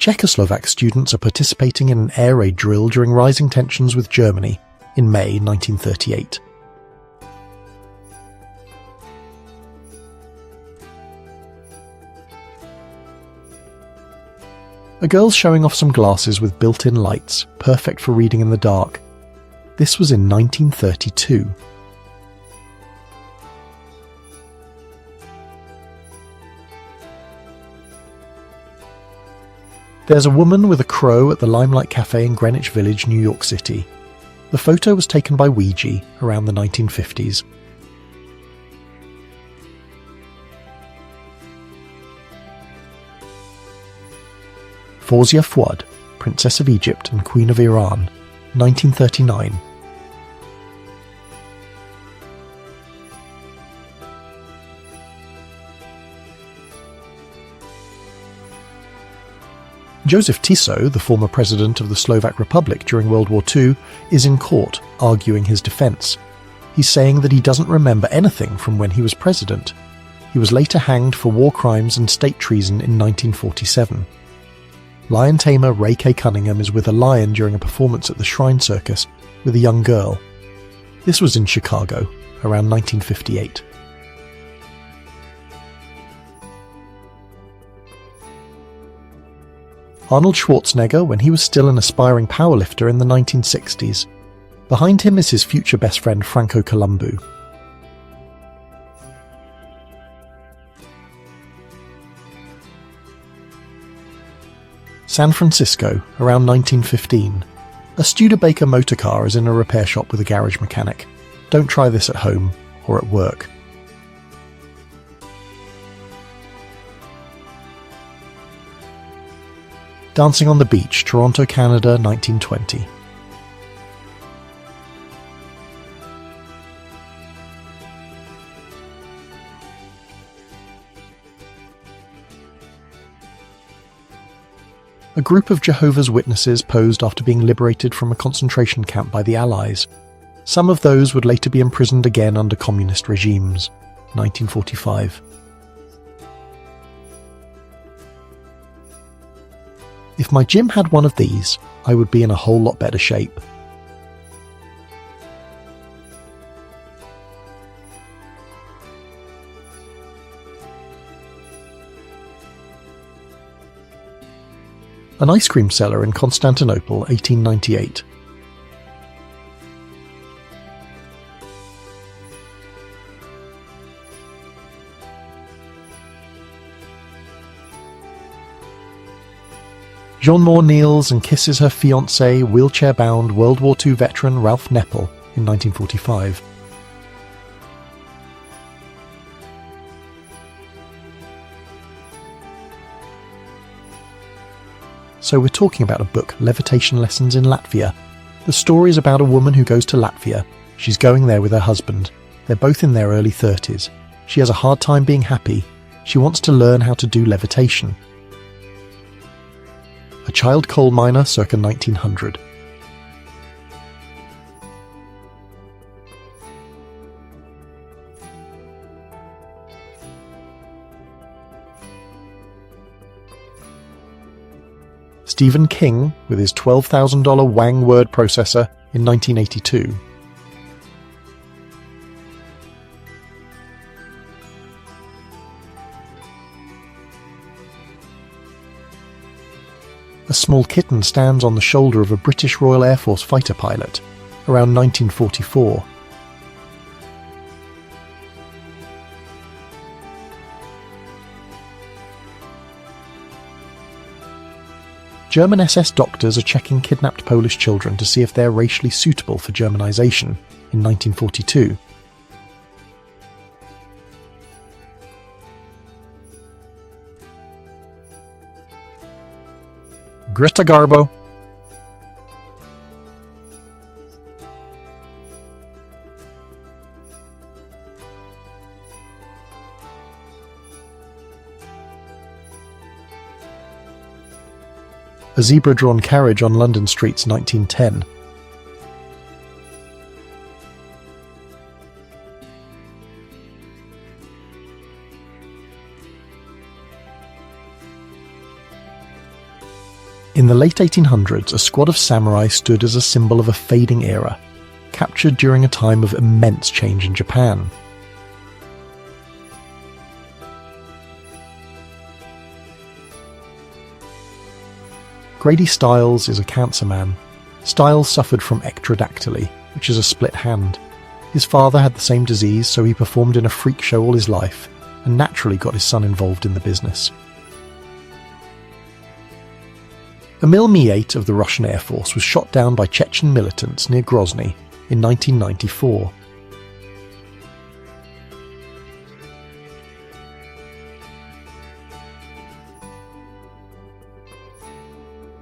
Czechoslovak students are participating in an air raid drill during rising tensions with Germany in May 1938. A girl's showing off some glasses with built-in lights, perfect for reading in the dark. This was in 1932. There's a woman with a crow at the Limelight Cafe in Greenwich Village, New York City. The photo was taken by Ouija around the 1950s. Fawzia Fuad, Princess of Egypt and Queen of Iran, 1939. Joseph Tiso, the former president of the Slovak Republic during World War II, is in court, arguing his defence. He's saying that he doesn't remember anything from when he was president. He was later hanged for war crimes and state treason in 1947. Lion tamer Ray K. Cunningham is with a lion during a performance at the Shrine Circus with a young girl. This was in Chicago, around 1958. Arnold Schwarzenegger when he was still an aspiring powerlifter in the 1960s. Behind him is his future best friend Franco Columbu. San Francisco, around 1915. A Studebaker motor car is in a repair shop with a garage mechanic. Don't try this at home or at work. Dancing on the Beach, Toronto, Canada, 1920. A group of Jehovah's Witnesses posed after being liberated from a concentration camp by the Allies. Some of those would later be imprisoned again under communist regimes. 1945. If my gym had one of these, I would be in a whole lot better shape. An ice cream seller in Constantinople, 1898. Jean Moore kneels and kisses her fiancé, wheelchair-bound World War II veteran Ralph Neppel in 1945. So we're talking about a book, Levitation Lessons in Latvia. The story is about a woman who goes to Latvia. She's going there with her husband. They're both in their early 30s. She has a hard time being happy. She wants to learn how to do levitation. A child coal miner circa 1900. Stephen King with his $12,000 Wang word processor in 1982. A small kitten stands on the shoulder of a British Royal Air Force fighter pilot, around 1944. German SS doctors are checking kidnapped Polish children to see if they're racially suitable for Germanization in 1942. Greta Garbo. A zebra-drawn carriage on London streets, 1910. In the late 1800s, a squad of samurai stood as a symbol of a fading era, captured during a time of immense change in Japan. Grady Stiles is a cancer man. Stiles suffered from ectrodactyly, which is a split hand. His father had the same disease, so he performed in a freak show all his life, and naturally got his son involved in the business. Emil Mi-8 of the Russian Air Force was shot down by Chechen militants near Grozny in 1994.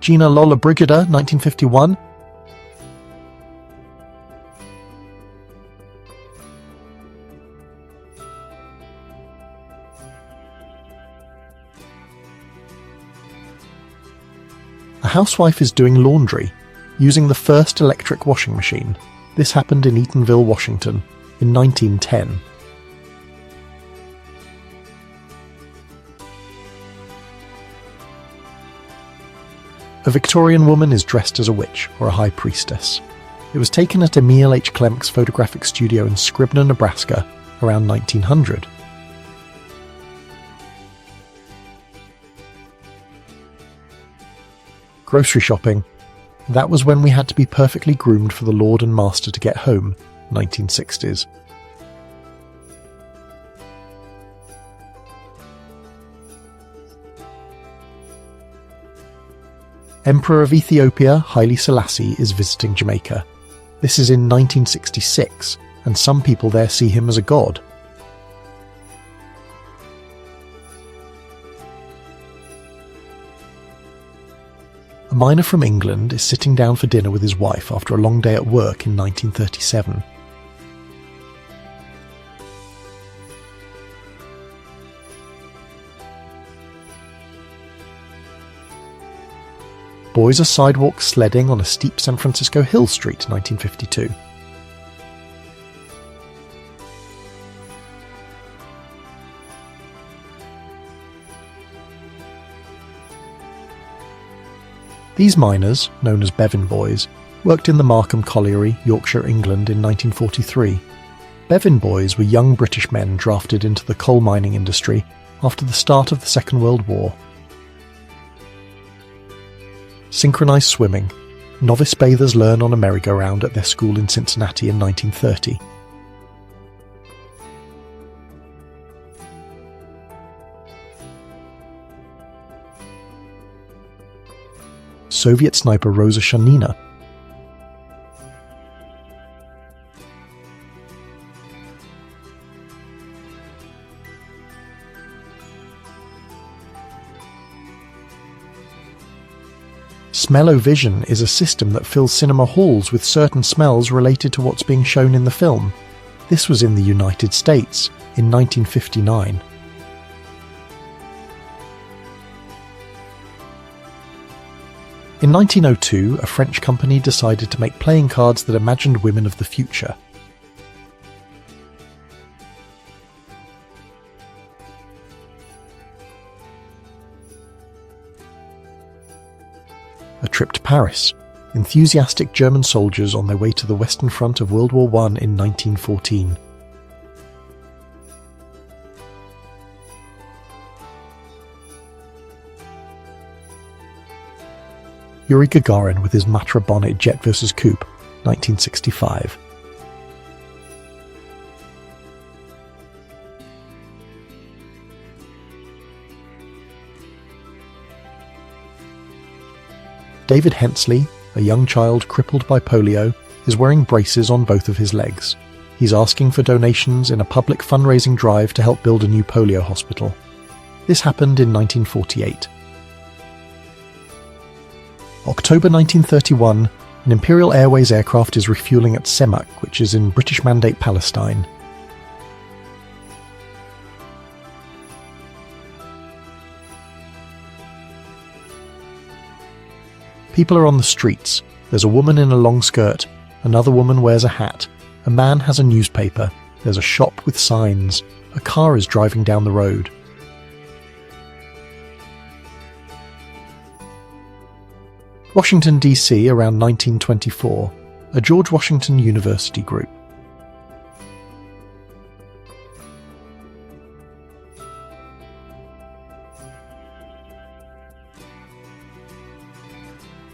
Gina Lollobrigida, 1951. A housewife is doing laundry, using the first electric washing machine. This happened in Eatonville, Washington, in 1910. A Victorian woman is dressed as a witch or a high priestess. It was taken at Emil H. Klemk's photographic studio in Scribner, Nebraska, around 1900. Grocery shopping. That was when we had to be perfectly groomed for the Lord and Master to get home, 1960s. Emperor of Ethiopia, Haile Selassie, is visiting Jamaica. This is in 1966, and some people there see him as a god. A miner from England is sitting down for dinner with his wife after a long day at work in 1937. Boys are sidewalk sledding on a steep San Francisco Hill Street, 1952. These miners, known as Bevan Boys, worked in the Markham Colliery, Yorkshire, England in 1943. Bevan Boys were young British men drafted into the coal mining industry after the start of the Second World War. Synchronized swimming. Novice bathers learn on a merry-go-round at their school in Cincinnati in 1930. Soviet sniper Rosa Shanina. Smell-o-vision is a system that fills cinema halls with certain smells related to what's being shown in the film. This was in the United States in 1959. In 1902, a French company decided to make playing cards that imagined women of the future. A trip to Paris. Enthusiastic German soldiers on their way to the Western Front of World War I in 1914. Yuri Gagarin with his Matra bonnet jet vs. coupe, 1965. David Hensley, a young child crippled by polio, is wearing braces on both of his legs. He's asking for donations in a public fundraising drive to help build a new polio hospital. This happened in 1948. October 1931, an Imperial Airways aircraft is refuelling at Semak, which is in British Mandate Palestine. People are on the streets. There's a woman in a long skirt, another woman wears a hat, a man has a newspaper, there's a shop with signs, a car is driving down the road. Washington, D.C. around 1924, a George Washington University group.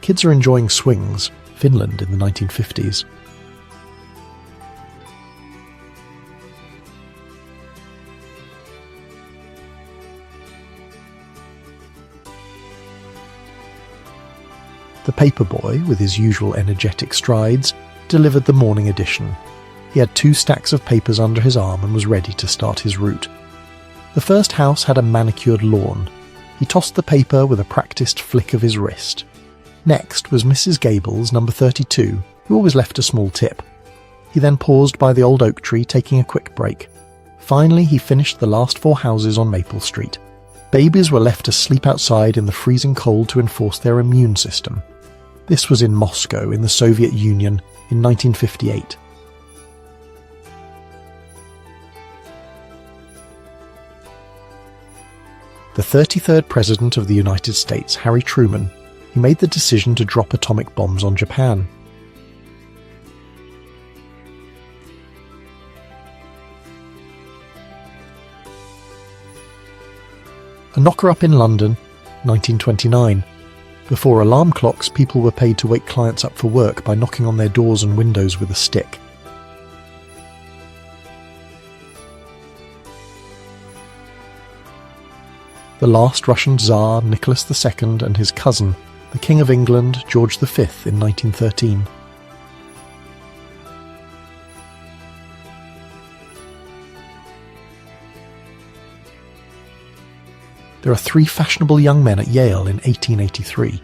Kids are enjoying swings, Finland in the 1950s. The paperboy, with his usual energetic strides, delivered the morning edition. He had 2 stacks of papers under his arm and was ready to start his route. The first house had a manicured lawn. He tossed the paper with a practised flick of his wrist. Next was Mrs. Gable's number 32, who always left a small tip. He then paused by the old oak tree, taking a quick break. Finally, he finished the last 4 houses on Maple Street. Babies were left to sleep outside in the freezing cold to enforce their immune system. This was in Moscow, in the Soviet Union, in 1958. The 33rd President of the United States, Harry Truman, he made the decision to drop atomic bombs on Japan. A knocker-up in London, 1929. Before alarm clocks, people were paid to wake clients up for work by knocking on their doors and windows with a stick. The last Russian Tsar, Nicholas II, and his cousin, the King of England, George V, in 1913. There are 3 fashionable young men at Yale in 1883.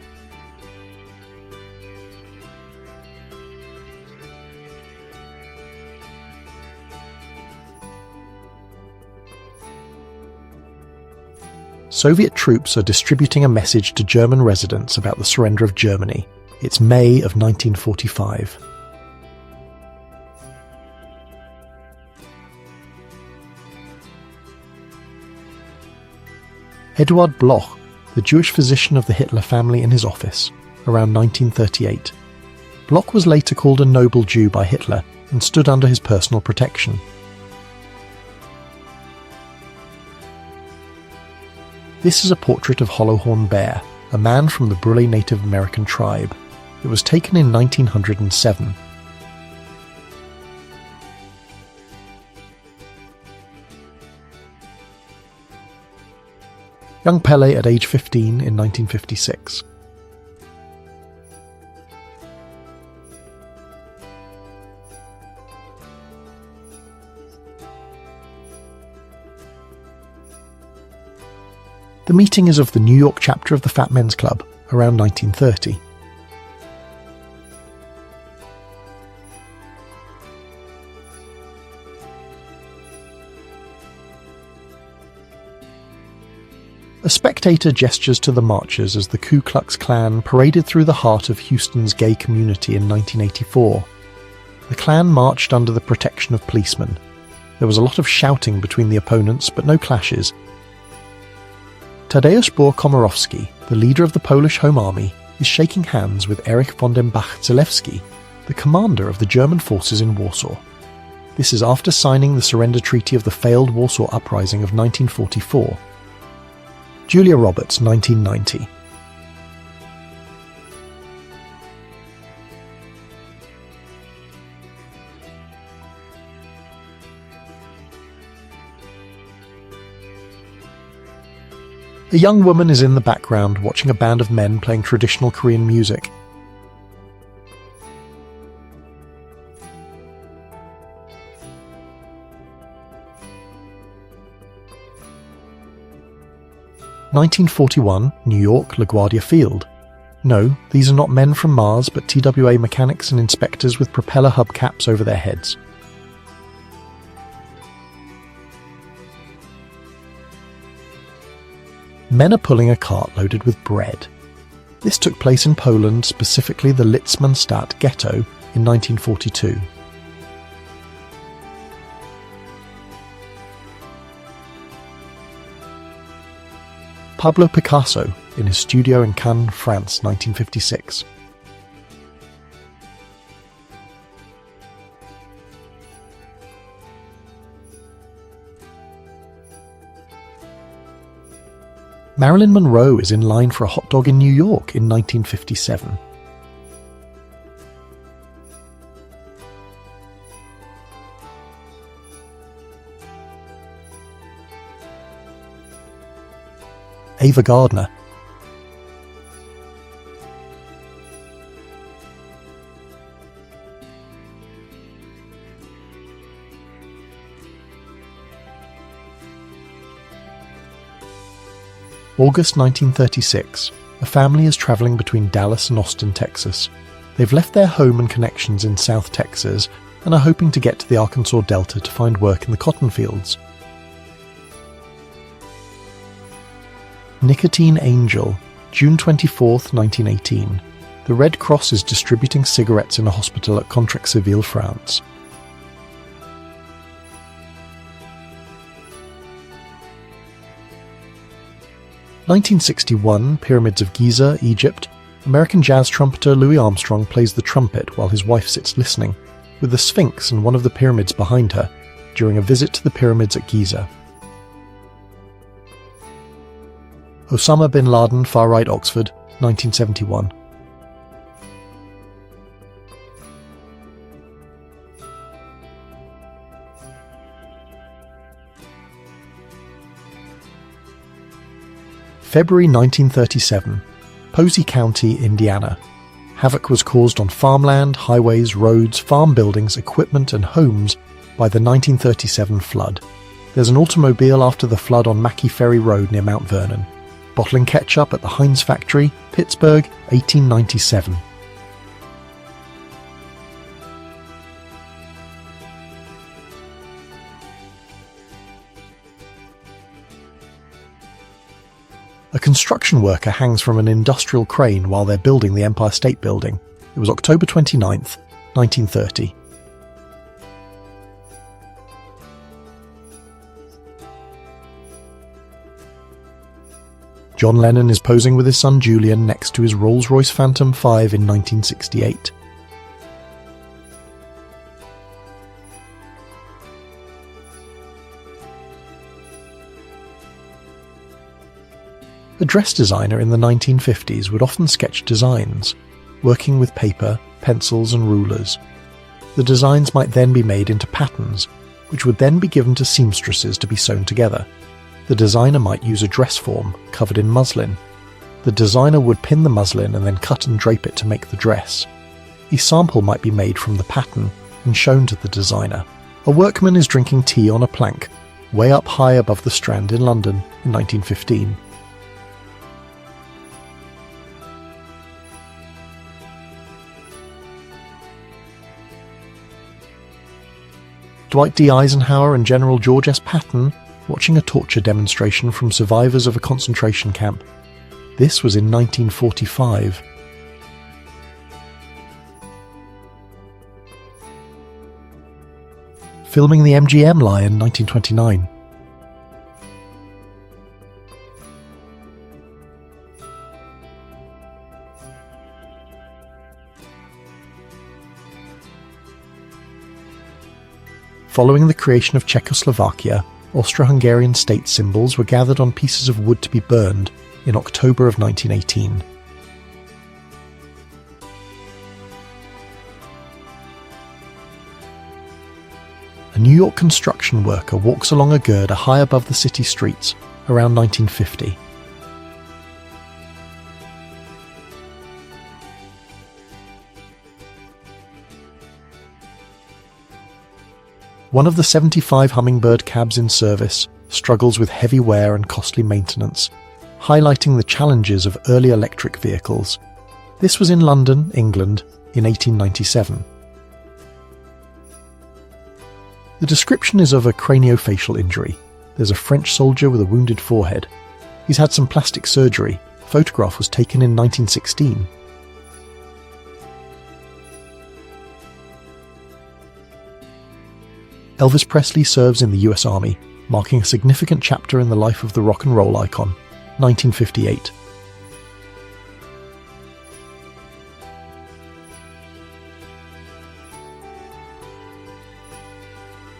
Soviet troops are distributing a message to German residents about the surrender of Germany. It's May of 1945. Eduard Bloch, the Jewish physician of the Hitler family, in his office, around 1938. Bloch was later called a noble Jew by Hitler and stood under his personal protection. This is a portrait of Hollowhorn Bear, a man from the Brule Native American tribe. It was taken in 1907. Young Pele at age 15 in 1956. The meeting is of the New York chapter of the Fat Men's Club, around 1930. A spectator gestures to the marchers as the Ku Klux Klan paraded through the heart of Houston's gay community in 1984. The Klan marched under the protection of policemen. There was a lot of shouting between the opponents, but no clashes. Tadeusz Bohr-Komorowski, the leader of the Polish Home Army, is shaking hands with Erich von dem Bach-Zelewski, the commander of the German forces in Warsaw. This is after signing the surrender treaty of the failed Warsaw Uprising of 1944. Julia Roberts, 1990. A young woman is in the background watching a band of men playing traditional Korean music. (1941) New York, LaGuardia Field. No, these are not men from Mars, but TWA mechanics and inspectors with propeller hubcaps over their heads. Men are pulling a cart loaded with bread. This took place in Poland, specifically the Litzmannstadt ghetto, in 1942. Pablo Picasso in his studio in Cannes, France, 1956. Marilyn Monroe is in line for a hot dog in New York in 1957. Ava Gardner. August 1936. A family is traveling between Dallas and Austin, Texas. They've left their home and connections in South Texas and are hoping to get to the Arkansas Delta to find work in the cotton fields. Nicotine Angel, June 24, 1918. The Red Cross is distributing cigarettes in a hospital at Contrexéville, France. (1961) Pyramids of Giza, Egypt. American jazz trumpeter Louis Armstrong plays the trumpet while his wife sits listening, with the Sphinx and one of the pyramids behind her, during a visit to the pyramids at Giza. Osama bin Laden, far-right Oxford, 1971. February 1937. Posey County, Indiana. Havoc was caused on farmland, highways, roads, farm buildings, equipment and homes by the 1937 flood. There's an automobile after the flood on Mackey Ferry Road near Mount Vernon. Bottling ketchup at the Heinz factory, Pittsburgh, 1897. A construction worker hangs from an industrial crane while they're building the Empire State Building. It was October 29th, 1930. John Lennon is posing with his son Julian next to his Rolls-Royce Phantom 5 in 1968. A dress designer in the 1950s would often sketch designs, working with paper, pencils and rulers. The designs might then be made into patterns, which would then be given to seamstresses to be sewn together. The designer might use a dress form, covered in muslin. The designer would pin the muslin and then cut and drape it to make the dress. A sample might be made from the pattern and shown to the designer. A workman is drinking tea on a plank, way up high above the Strand in London in 1915. Dwight D. Eisenhower and General George S. Patton watching a torture demonstration from survivors of a concentration camp. This was in 1945. Filming the MGM Lion, 1929. Following the creation of Czechoslovakia, Austro-Hungarian state symbols were gathered on pieces of wood to be burned in October of 1918. A New York construction worker walks along a girder high above the city streets around 1950. One of the 75 Hummingbird cabs in service struggles with heavy wear and costly maintenance, highlighting the challenges of early electric vehicles. This was in London, England, in 1897. The description is of a craniofacial injury. There's a French soldier with a wounded forehead. He's had some plastic surgery. A photograph was taken in 1916. Elvis Presley serves in the US Army, marking a significant chapter in the life of the rock and roll icon, 1958.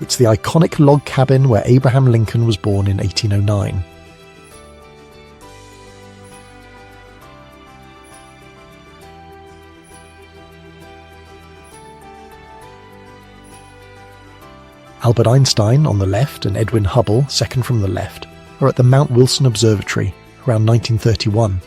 It's the iconic log cabin where Abraham Lincoln was born in 1809. Albert Einstein on the left and Edwin Hubble, second from the left, are at the Mount Wilson Observatory around 1931.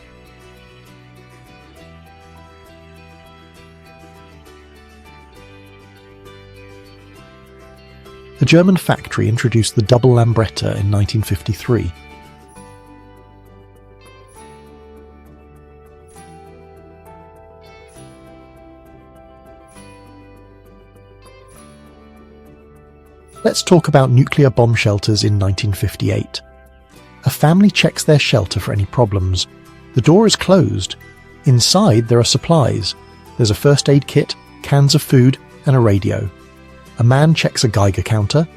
A German factory introduced the double lambretta in 1953. Let's talk about nuclear bomb shelters in 1958. A family checks their shelter for any problems. The door is closed. Inside there are supplies. There's a first aid kit, cans of food, and a radio. A man checks a Geiger counter.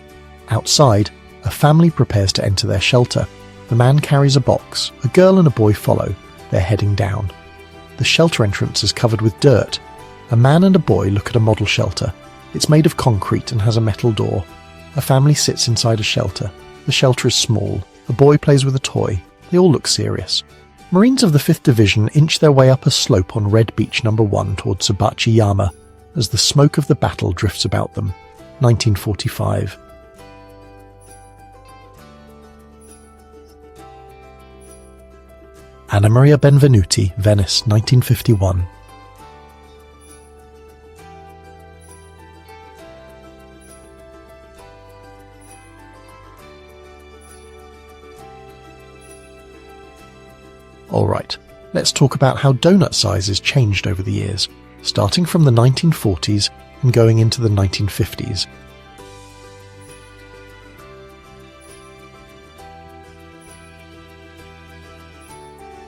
Outside, a family prepares to enter their shelter. The man carries a box. A girl and a boy follow. They're heading down. The shelter entrance is covered with dirt. A man and a boy look at a model shelter. It's made of concrete and has a metal door. A family sits inside a shelter. The shelter is small. A boy plays with a toy. They all look serious. Marines of the 5th Division inch their way up a slope on Red Beach No. 1 towards Subachi Yama as the smoke of the battle drifts about them. 1945. Anna Maria Benvenuti, Venice, 1951. Alright, let's talk about how donut sizes changed over the years, starting from the 1940s and going into the 1950s.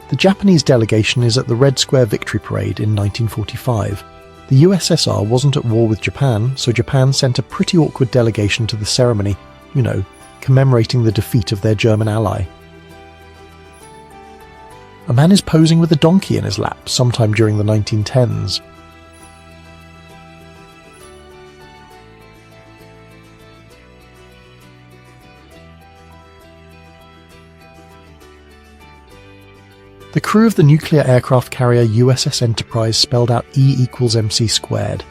The Japanese delegation is at the Red Square Victory Parade in 1945. The USSR wasn't at war with Japan, so Japan sent a pretty awkward delegation to the ceremony, commemorating the defeat of their German ally. A man is posing with a donkey in his lap sometime during the 1910s. The crew of the nuclear aircraft carrier USS Enterprise spelled out E=mc².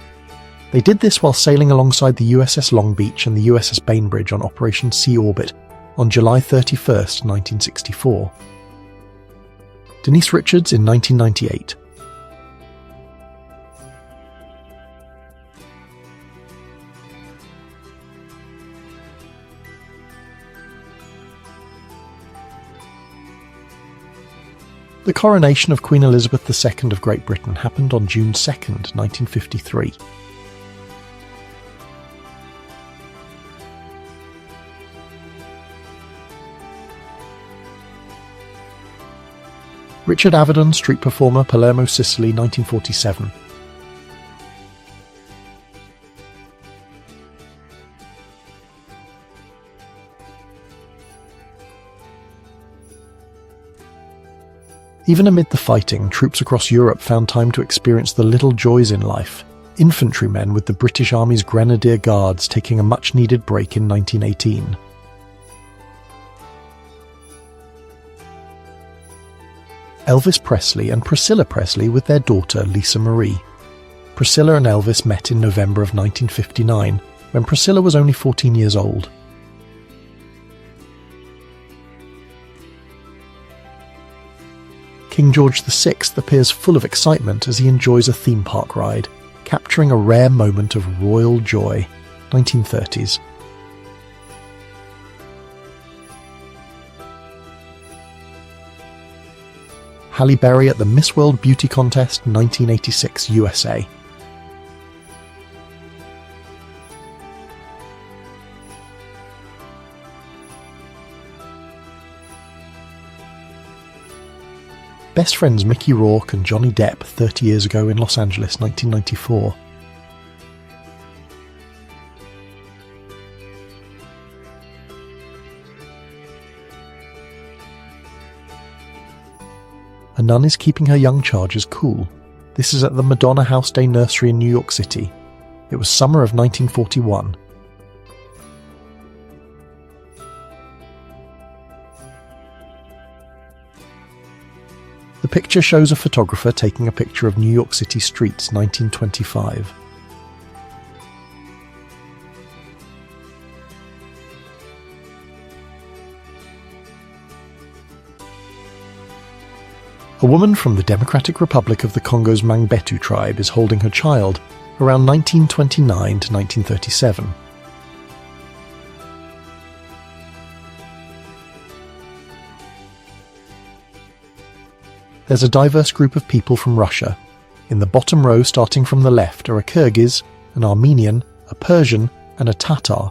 They did this while sailing alongside the USS Long Beach and the USS Bainbridge on Operation Sea Orbit on July 31, 1964. Denise Richards in 1998. The coronation of Queen Elizabeth II of Great Britain happened on June 2, 1953. Richard Avedon, street performer, Palermo, Sicily, 1947. Even amid the fighting, troops across Europe found time to experience the little joys in life. Infantrymen with the British Army's Grenadier Guards taking a much-needed break in 1918. Elvis Presley and Priscilla Presley with their daughter Lisa Marie. Priscilla and Elvis met in November of 1959, when Priscilla was only 14 years old. King George VI appears full of excitement as he enjoys a theme park ride, capturing a rare moment of royal joy. 1930s. Halle Berry at the Miss World Beauty Contest 1986 USA. Best friends Mickey Rourke and Johnny Depp 30 years ago in Los Angeles 1994. A nun is keeping her young charges cool. This is at the Madonna House Day Nursery in New York City. It was summer of 1941. The picture shows a photographer taking a picture of New York City streets, 1925. A woman from the Democratic Republic of the Congo's Mangbetu tribe is holding her child around 1929 to 1937. There's a diverse group of people from Russia. In the bottom row, starting from the left, are a Kyrgyz, an Armenian, a Persian, and a Tatar.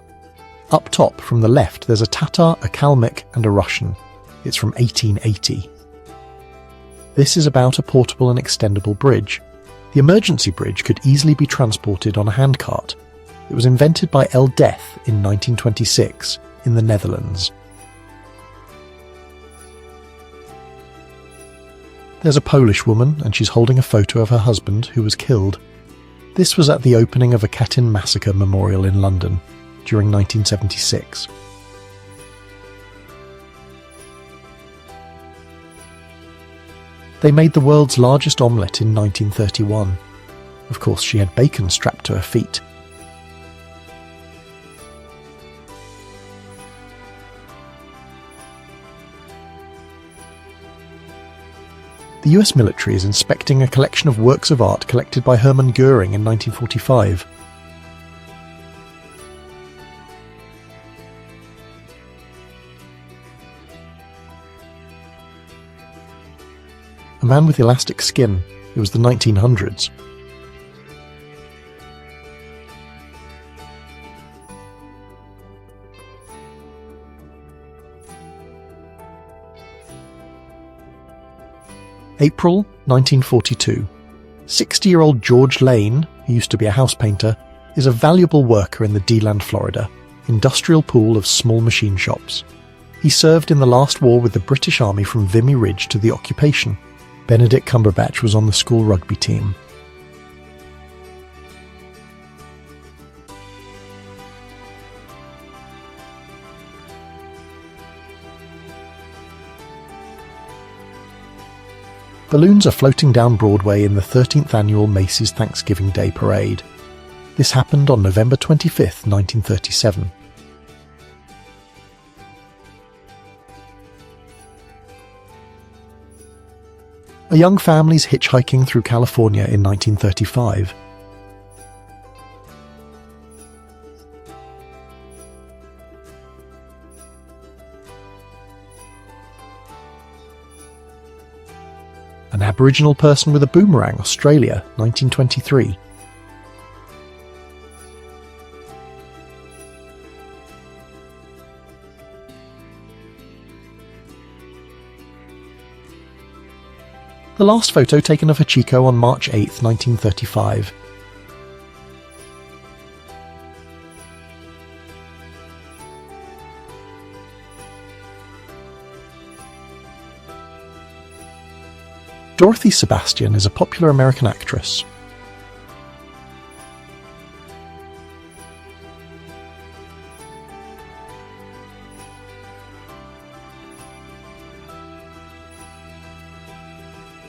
Up top, from the left, there's a Tatar, a Kalmyk, and a Russian. It's from 1880. This is about a portable and extendable bridge. The emergency bridge could easily be transported on a handcart. It was invented by El Deth in 1926 in the Netherlands. There's a Polish woman, and she's holding a photo of her husband, who was killed. This was at the opening of a Katyn massacre memorial in London during 1976. They made the world's largest omelette in 1931. Of course, she had bacon strapped to her feet. The US military is inspecting a collection of works of art collected by Hermann Göring in 1945. A man with elastic skin. It was the 1900s. April 1942. 60-year-old George Lane, who used to be a house painter, is a valuable worker in the DeLand, Florida, industrial pool of small machine shops. He served in the last war with the British Army from Vimy Ridge to the occupation. Benedict Cumberbatch was on the school rugby team. Balloons are floating down Broadway in the 13th annual Macy's Thanksgiving Day Parade. This happened on November 25, 1937. A young family's hitchhiking through California in 1935. An Aboriginal person with a boomerang, Australia, 1923. The last photo taken of Hachiko on March 8, 1935. Dorothy Sebastian is a popular American actress.